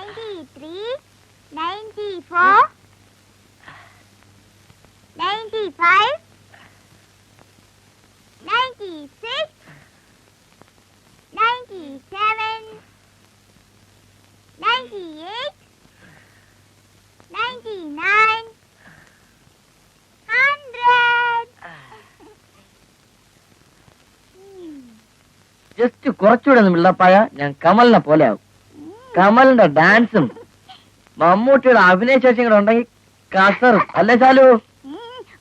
93, 94, 95, 96, 97, 98, 99, 100. Just കുറച്ചുകൂടെ ഒന്ന് വെള്ളപ്പായ ഞാൻ കമലിനെ പോലെ ആവും. കമലിന്റെ ഡാൻസും മമ്മൂട്ടിയുടെ അഭിനയ ശേഷിയും കൂടെ ഉണ്ടെങ്കിൽ കസറും അല്ലേ ചാലു?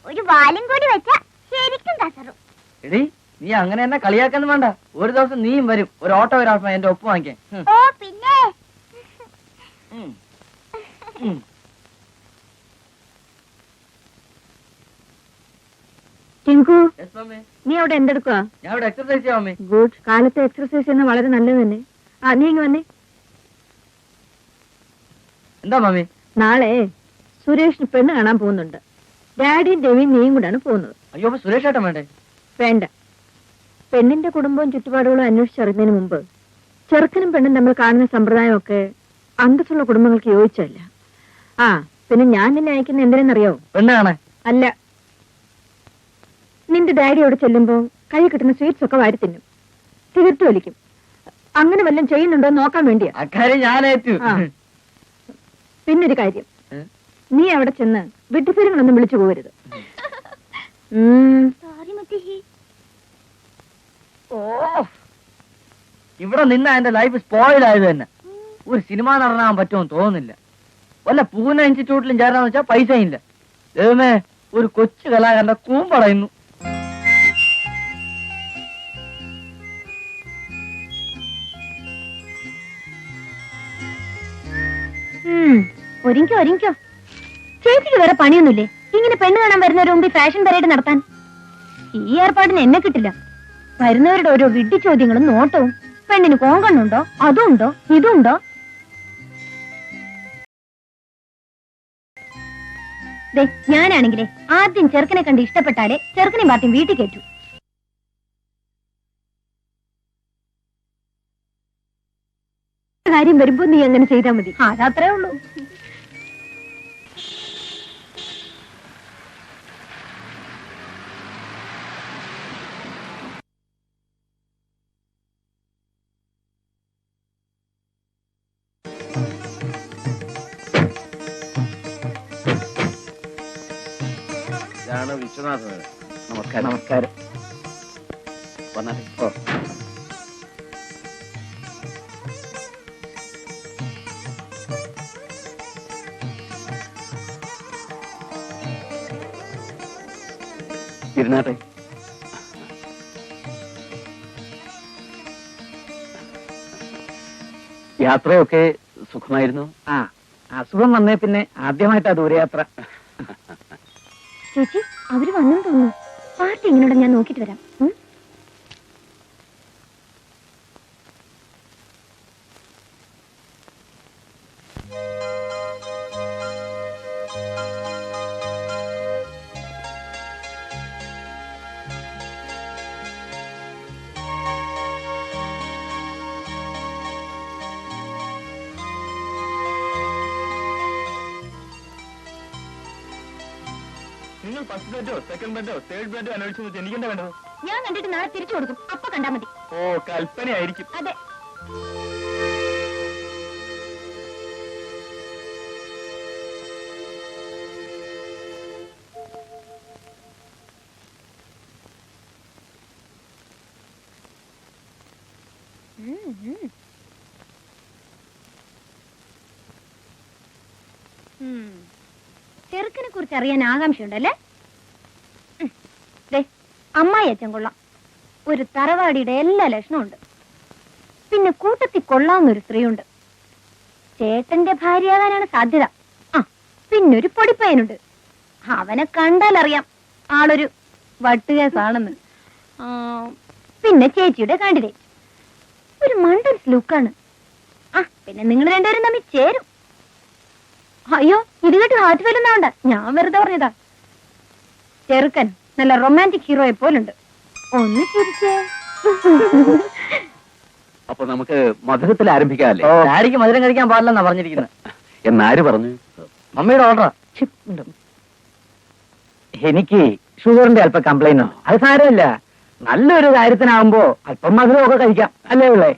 ഒരു വാലും കൂടി വെച്ച ശരിക്കും കസറും. എടി നീ അങ്ങനെ തന്നെ കളിയാക്കൊന്നും വേണ്ട. ഒരു ദിവസം നീയും വരും ഒരു ഓട്ടോഗ്രാഫ് എന്റെ ഒപ്പ് വാങ്ങിക്കാൻ. ഓ പിന്നെ ടിങ്കു, Yes, മമ്മി. നീ അവിടെ എന്തെടുക്കുക? ഞാൻ ഇവിടെ എക്സർസൈസ് ചെയ്യാം മമ്മി. ഗുഡ്. കാലത്തെ എക്സർസൈസ് ചെയ്യുന്നത് വളരെ നല്ലത് തന്നെ. ആ, നീ ഇങ്ങ് വന്നേ. എന്താ മമ്മി? നാളെ സുരേഷിന് പെണ്ണ് കാണാൻ പോകുന്നുണ്ട്. ഡാഡിയും രവിയും നീയും കൂടാണ് പോകുന്നത്. അയ്യോ അപ്പൊ സുരേഷ് ഏട്ടൻ വേണ്ടേ? വേണ്ട. പെണ്ണിന്റെ കുടുംബവും ചുറ്റുപാടുകളും അന്വേഷിച്ചറിയുന്നതിന് മുമ്പ് ചെറുക്കനും പെണ്ണും തമ്മിൽ കാണുന്ന സമ്പ്രദായമൊക്കെ അന്തസ്സുള്ള കുടുംബങ്ങൾക്ക് യോജിച്ചല്ല. ആ, പിന്നെ ഞാൻ നിന്നെ അയക്കുന്ന എന്തിനെന്നറിയോ? പെണ്ണ് കാണാൻ അല്ല, നിന്റെ ഡാഡി അവിടെ ചെല്ലുമ്പോ കൈ കിട്ടുന്ന സ്വീറ്റ്സ് ഒക്കെ വാരി തിന്നും, സിഗരറ്റ് വലിക്കും. അങ്ങനെ വല്ലതും ചെയ്യുന്നുണ്ടോ നോക്കാൻ വേണ്ടിയാ. അക്കാര്യം ഞാൻ ഏറ്റു. പിന്നൊരു കാര്യം, നീ അവിടെ ചെന്ന് വിട്ടുതരങ്ങളൊന്നും വിളിച്ചു പോകരുത്. സോറി മുത്തശ്ശി. ഓ, ഇവിടെ നിന്ന എന്റെ ലൈഫ് സ്പോയിൽ ആയത് തന്നെ. ഒരു സിനിമ നടനാൻ പറ്റുമെന്ന് തോന്നുന്നില്ല. വല്ല പൂന ഇൻസ്റ്റിറ്റ്യൂട്ടിലും ചേരാന്ന് വെച്ചാൽ പൈസ ഇല്ല. ദൈവമേ, ഒരു കൊച്ചു കലാകാരന്റെ കൂമ്പടയുന്നു. ഒരുങ്ങിക്കോ. ചേച്ചിക്ക് വേറെ പണിയൊന്നുമില്ലേ? ഇങ്ങനെ പെണ്ണ് കാണാൻ വരുന്നവരുടെ മുമ്പിൽ ഫാഷൻ പരേഡ് നടത്താൻ? ഈ ഏർപ്പാടിന് എന്നെ കിട്ടില്ല. വരുന്നവരുടെ ഓരോ വിഡ്ഢി ചോദ്യങ്ങളും നോട്ടവും. പെണ്ണിന് കോങ്കണ്ണുണ്ടോ, അതുണ്ടോ, ഇതുണ്ടോ? ഞാനാണെങ്കിലേ ആദ്യം ചെറുക്കനെ കണ്ട് ഇഷ്ടപ്പെട്ടാലേ ചെറുക്കനെ പാർട്ടി വീട്ടിൽ കയറ്റു. കാര്യം വരുമ്പോ നീ അങ്ങനെ ചെയ്താൽ മതി. അതത്രേ ഉള്ളൂ. വിശ്വനാഥൻ, നമസ്കാരം. നമസ്കാരം. ഓ, ഇരുന്നാട്ടെ. യാത്രയൊക്കെ സുഖമായിരുന്നു. അസുഖം വന്നേ പിന്നെ ആദ്യമായിട്ടാ ദൂരയാത്ര. ചേച്ചി, അവര് വന്നു തോന്നുന്നു. പാർട്ടി ഇങ്ങനെയുള്ള ഞാൻ നോക്കിട്ട് വരാം. നിങ്ങൾ ഫസ്റ്റ് ബെഡോ സെക്കൻഡ് ബെഡോ തേർഡ് ബെഡോ അന്വേഷിച്ചു എനിക്കെന്താ വേണ്ടത്? ഞാൻ കണ്ടിട്ട് നാളെ തിരിച്ചു കൊടുക്കും. അപ്പൊ കണ്ടാ മതി. ഓ, കൽപ്പനയായിരിക്കും. അതെ. ചെറുക്കനെ കുറിച്ച് അറിയാൻ ആകാംക്ഷയുണ്ടല്ലേ? അമ്മായി അച്ഛൻ കൊള്ളാം. ഒരു തറവാടിയുടെ എല്ലാ ലക്ഷണവും ഉണ്ട്. പിന്നെ കൂട്ടത്തിൽ കൊള്ളാവുന്നൊരു സ്ത്രീയുണ്ട്. ചേട്ടന്റെ ഭാര്യയാകാനാണ് സാധ്യത. ആ, പിന്നൊരു പൊടിപ്പയനുണ്ട്. അവനെ കണ്ടാലറിയാം ആളൊരു വട്ടുകേസാണെന്ന്. പിന്നെ ചേച്ചിയുടെ കാൻഡിഡേറ്റ് ഒരു മണ്ടൻസ് ലുക്കാണ്. ആ, പിന്നെ നിങ്ങൾ രണ്ടുപേരും തമ്മിൽ ചേരും. അയ്യോ, ഇത് കേട്ട് ഹാർട്ട് ഫെയിലൊന്നും ആവണ്ട, ഞാൻ വെറുതെ പറഞ്ഞതാ. ചെറുക്കൻ നല്ല റൊമാൻറ്റിക് ഹീറോയെ പോലുണ്ട്. ഒന്ന് ചിരിച്ചേ. അപ്പൊ നമുക്ക് മധുരത്തിൽ ആരംഭിക്കാമല്ലേ? ഡാഡിക്ക് മധുരം കഴിക്കാൻ പാടില്ലെന്നാ പറഞ്ഞിരിക്കുന്നത്. എന്നാര് പറഞ്ഞു? മമ്മിയുടെ ഓർഡറാ. എനിക്ക് ഷുഗറിന്റെ അല്പം കംപ്ലൈന്റ്. അത് സാരമില്ല, നല്ലൊരു കാര്യത്തിനാവുമ്പോ അല്പം മധുരമൊക്കെ കഴിക്കാം, അല്ലേ ഉള്ളേ?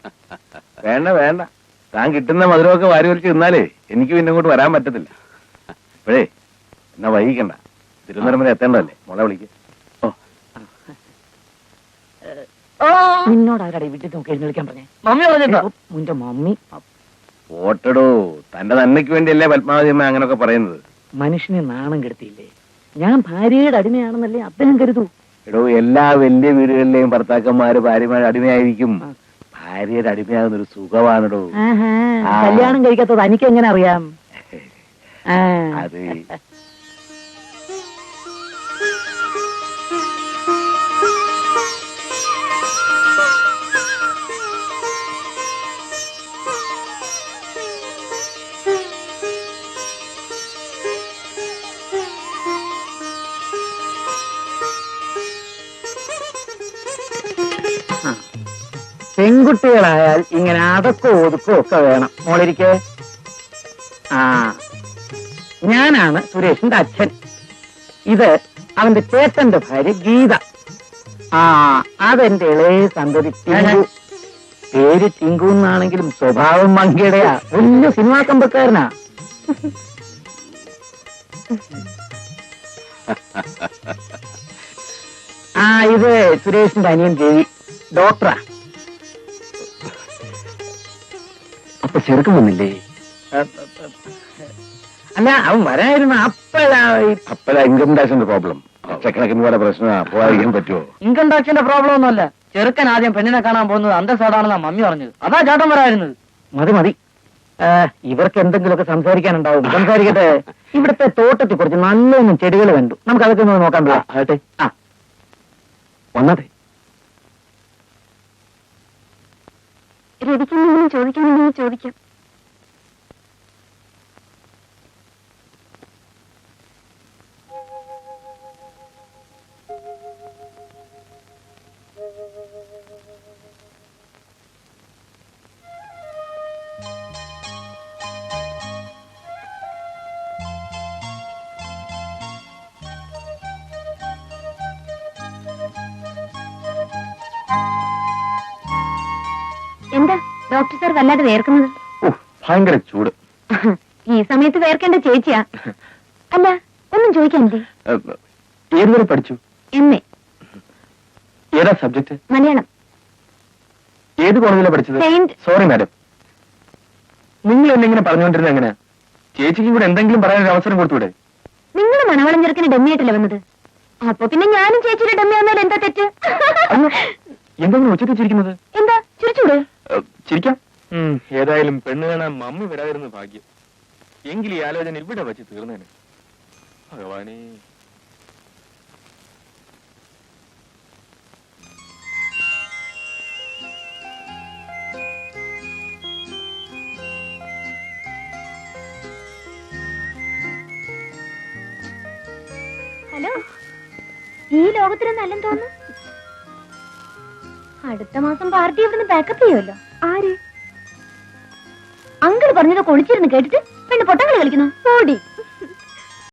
വേണ്ട വേണ്ട, താൻ കിട്ടുന്ന മധുരമൊക്കെ വാരി വലിച്ച് തിന്നാലേ എനിക്ക് പിന്നെ ഇങ്ങോട്ട് വരാൻ പറ്റത്തില്ല. ഇപ്പോഴേ എന്നാ വൈകിക്കണ്ട, തിരുവനന്തപുരം വരെ എത്തേണ്ടതല്ലേ. മോളെ വിളിക്ക്. നിന്നോട് ആരാടെ വീട്ടിൽ നമുക്ക് എഴുന്നേൽക്കാൻ പറഞ്ഞേ? മമ്മി പറഞ്ഞിട്ടോ? മുന്റെ മമ്മി. ഓട്ടടോ, തന്റെ നന്മയ്ക്ക് വേണ്ടിയല്ലേ പത്മാവതി അമ്മ അങ്ങനൊക്കെ പറയുന്നത്. മനുഷ്യനെ നാണം കെടുത്തിയില്ലേ? ഞാൻ ഭാര്യയുടെ അടിമയാണെന്നല്ലേ അദ്ദേഹം കരുതൂ. എടോ, എല്ലാ വലിയ വീടുകളിലെയും ഭർത്താക്കന്മാര് ഭാര്യമാരുടെ അടിമയായിരിക്കും. ഭാര്യയുടെ അടിമയാകുന്ന ഒരു സുഖമാണോ. കല്യാണം കഴിക്കാത്തത് എനിക്ക് എങ്ങനെ അറിയാം? അത് പെൺകുട്ടികളായാൽ ഇങ്ങനെ അടക്കോ ഒതുക്കോ ഒക്കെ വേണം. മോളിരിക്കെ. ഞാനാണ് സുരേഷിന്റെ അച്ഛൻ. ഇത് അവന്റെ ചേട്ടന്റെ ഭാര്യ ഗീത. അതെന്റെ ഇളയ സന്തതി ടിങ്കു. പേര് ടിങ്കു എന്നാണെങ്കിലും സ്വഭാവം മങ്കിയുടെയാ. വലിയ സിനിമാ കമ്പക്കാരനാ. ഇത് സുരേഷിന്റെ അനിയൻ രവി, ഡോക്ടറാ. അപ്പൊ ചെറുക്കം വന്നില്ലേ? അല്ല, അവൻ വരായിരുന്നു. അപ്പഴാ ഇൻകം ടാക്സിന്റെ പ്രോബ്ലം. ലക്ഷക്കണക്കിന് പോലെ പ്രശ്നം പോകാതിരിക്കാൻ പറ്റുമോ? ഇൻകം ടാക്സിന്റെ പ്രോബ്ലം ഒന്നുമല്ല. ചെറുക്കൻ ആദ്യം പെണ്ണിനെ കാണാൻ പോകുന്നത് അന്തസ്സാടാണെന്നാ മമ്മി പറഞ്ഞത്. അതാ ചേട്ടൻ വരായിരുന്നത്. മതി മതി, ഇവർക്ക് എന്തെങ്കിലുമൊക്കെ സംസാരിക്കാനുണ്ടാവും. സംസാരിക്കട്ടെ. ഇവിടുത്തെ തോട്ടത്തിൽ കുറച്ച് നല്ലൊന്നും ചെടികൾ കണ്ടു. നമുക്ക് അതൊക്കെ ഒന്ന് നോക്കാൻ പോവാം. ആട്ടെ, വന്നാട്ടെ. രവിക്കെന്തെങ്കിലും ചോദിക്കണമെങ്കിൽ ചോദിക്കാം. എന്താ ഡോക്ടർ സാർ വല്ലാതെ വേർക്കുന്നത്? ഭയങ്കര ചൂട്. ഈ സമയത്ത് വേർക്കേണ്ട ചേച്ചിയാ. അല്ല, ഒന്നും ചോദിക്കാനില്ലേ? ഏതുവരെ പഠിച്ചു? എന്നെ. ഏതാ സബ്ജക്ട്? മലയാളം. ഏത് കോളേജിലാണ് പഠിച്ചത്? സെയിന്റ്. സോറി മാഡം, നിങ്ങൾ എന്നെങ്ങനെ പറഞ്ഞുകൊണ്ടിരുന്ന എങ്ങനെ? ചേച്ചിക്കും കൂടെ എന്തെങ്കിലും പറയാനൊരു അവസരം കൊടുത്തൂടെ? നിങ്ങൾ മണവളം ചെറുക്കിന് ഡമ്മിയായിട്ടല്ലേ വന്നത്? അപ്പൊ പിന്നെ ഞാനും ചേച്ചിയുടെ ഡമ്മി വന്നാൽ എന്താ തെറ്റ്? എന്തെങ്കിലും ഉച്ചത്തിൽ ചിരിക്കുന്നത്? എന്താ ചിരിച്ചൂടെ? ചിരിക്കാം. ഏതായാലും പെണ്ണ് കാണാൻ മമ്മി വരാതിരുന്ന ഭാഗ്യം. എങ്കിൽ ഈ ആലോചന ഇവിടെ വെച്ച് തീർന്നേനെ. ഭഗവാനേ. ഹലോ, ഈ ലോകത്തിലൊന്നും അല്ലെന്ന് തോന്നുന്നു. അടുത്ത മാസം പാർട്ടി ഇവിടുന്ന് ബാക്കപ്പ് ചെയ്യുമല്ലോ. ആര്? അങ്കിൾ പറഞ്ഞത് കൊളിച്ചിരുന്ന് കേട്ടിട്ട് പെണ്ണ് പൊട്ടങ്ങൾ കളിക്കുന്നു. ഓടി